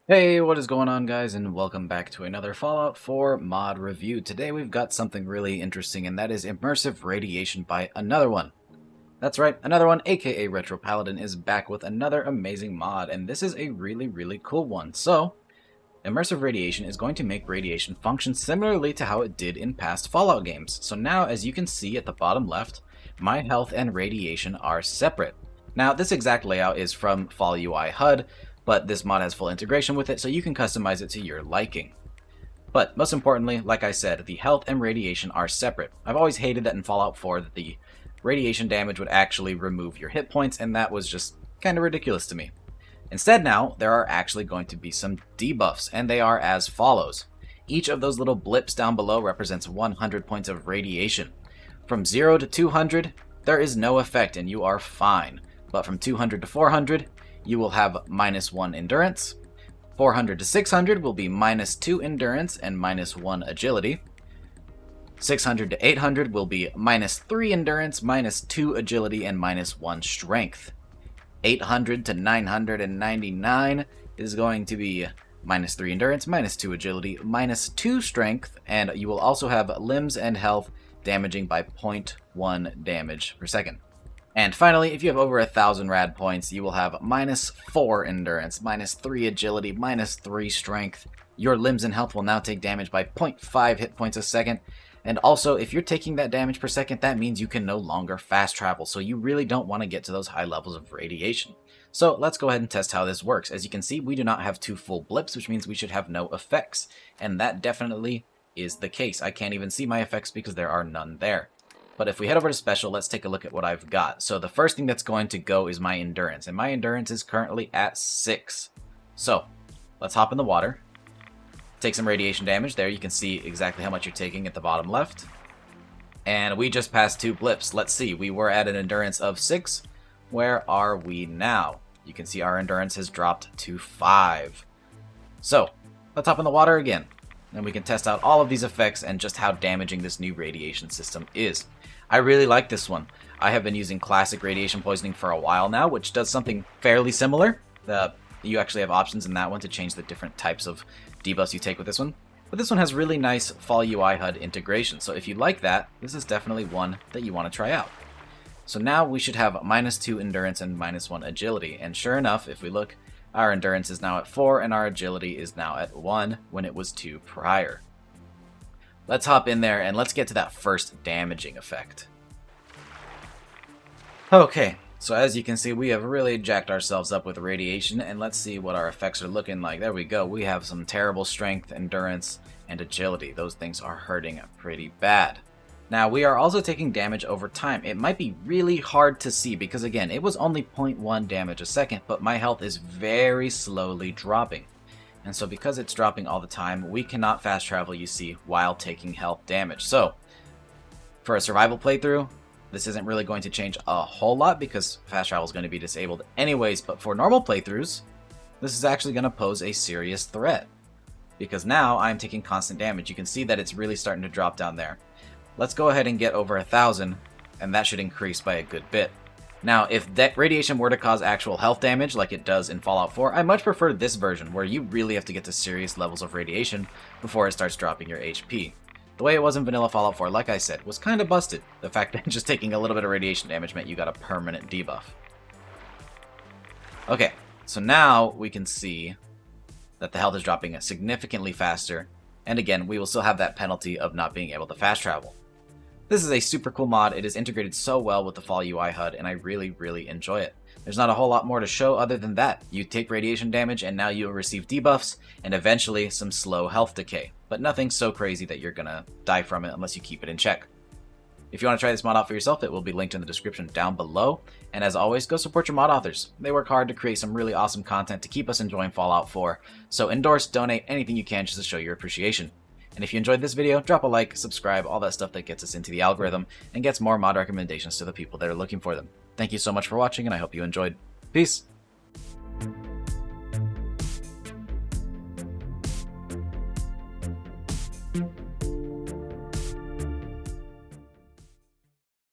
Hey, what is going on, guys, and welcome back to another Fallout 4 mod review. Today we've got something really interesting, and that is Immersive Radiation by AnotherOne. That's right, AnotherOne, aka Retro Paladin, is back with another amazing mod, and this is a really cool one. So, Immersive Radiation is going to make radiation function similarly to how it did in past Fallout games. So now, as you can see at the bottom left, my health and radiation are separate. Now, this exact layout is from Fall UI HUD, but this mod has full integration with it, so you can customize it to your liking. But most importantly, like I said, the health and radiation are separate. I've always hated that in Fallout 4 that the radiation damage would actually remove your hit points, and that was just kind of ridiculous to me. Instead now, there are actually going to be some debuffs, and they are as follows. Each of those little blips down below represents 100 points of radiation. From 0 to 200, there is no effect and you are fine. But from 200 to 400, you will have -1 endurance. 400 to 600 will be -2 endurance and -1 agility. 600 to 800 will be -3 endurance, -2 agility, and -1 strength. 800 to 999 is going to be -3 endurance, -2 agility, -2 strength, and you will also have limbs and health damaging by 0.1 damage per second. And finally, if you have over 1,000 rad points, you will have -4 endurance, -3 agility, -3 strength. Your limbs and health will now take damage by 0.5 hit points a second. And also, if you're taking that damage per second, that means you can no longer fast travel, so you really don't want to get to those high levels of radiation. So let's go ahead and test how this works. As you can see, we do not have 2 full blips, which means we should have no effects. And that definitely is the case. I can't even see my effects because there are none there. But if we head over to Special, let's take a look at what I've got. So the first thing that's going to go is my Endurance, and my Endurance is currently at 6. So, let's hop in the water. Take some radiation damage. There you can see exactly how much you're taking at the bottom left. And we just passed 2 blips. Let's see, we were at an Endurance of 6. Where are we now? You can see our Endurance has dropped to 5. So, let's hop in the water again. And we can test out all of these effects and just how damaging this new radiation system is. I really like this one. I have been using classic radiation poisoning for a while now, which does something fairly similar. You actually have options in that one to change the different types of debuffs you take with this one. But this one has really nice Fall UI HUD integration, so if you like that, this is definitely one that you want to try out. So now we should have -2 endurance and -1 agility, and sure enough, if we look, our endurance is now at 4 and our agility is now at 1 when it was 2 prior. Let's hop in there and let's get to that first damaging effect. Okay, so as you can see, we have really jacked ourselves up with radiation, and let's see what our effects are looking like. There we go. We have some terrible strength, endurance, and agility. Those things are hurting pretty bad. Now, we are also taking damage over time. It might be really hard to see because, again, it was only 0.1 damage a second, but my health is very slowly dropping. And so because it's dropping all the time, we cannot fast travel, you see, while taking health damage. So, for a survival playthrough, this isn't really going to change a whole lot because fast travel is going to be disabled anyways, but for normal playthroughs, this is actually going to pose a serious threat. Because now I'm taking constant damage. You can see that it's really starting to drop down there. Let's go ahead and get over 1,000, and that should increase by a good bit. Now, if that radiation were to cause actual health damage like it does in Fallout 4, I much prefer this version, where you really have to get to serious levels of radiation before it starts dropping your HP. The way it was in vanilla Fallout 4, like I said, was kind of busted. The fact that just taking a little bit of radiation damage meant you got a permanent debuff. Okay, so now we can see that the health is dropping significantly faster, and again, we will still have that penalty of not being able to fast travel. This is a super cool mod. It is integrated so well with the Fall UI HUD, and I really enjoy it. There's not a whole lot more to show other than that. You take radiation damage, and now you will receive debuffs, and eventually some slow health decay. But nothing so crazy that you're gonna die from it unless you keep it in check. If you want to try this mod out for yourself, it will be linked in the description down below. And as always, go support your mod authors. They work hard to create some really awesome content to keep us enjoying Fallout 4. So endorse, donate, anything you can just to show your appreciation. And if you enjoyed this video, drop a like, subscribe, all that stuff that gets us into the algorithm and gets more mod recommendations to the people that are looking for them. Thank you so much for watching, and I hope you enjoyed. Peace!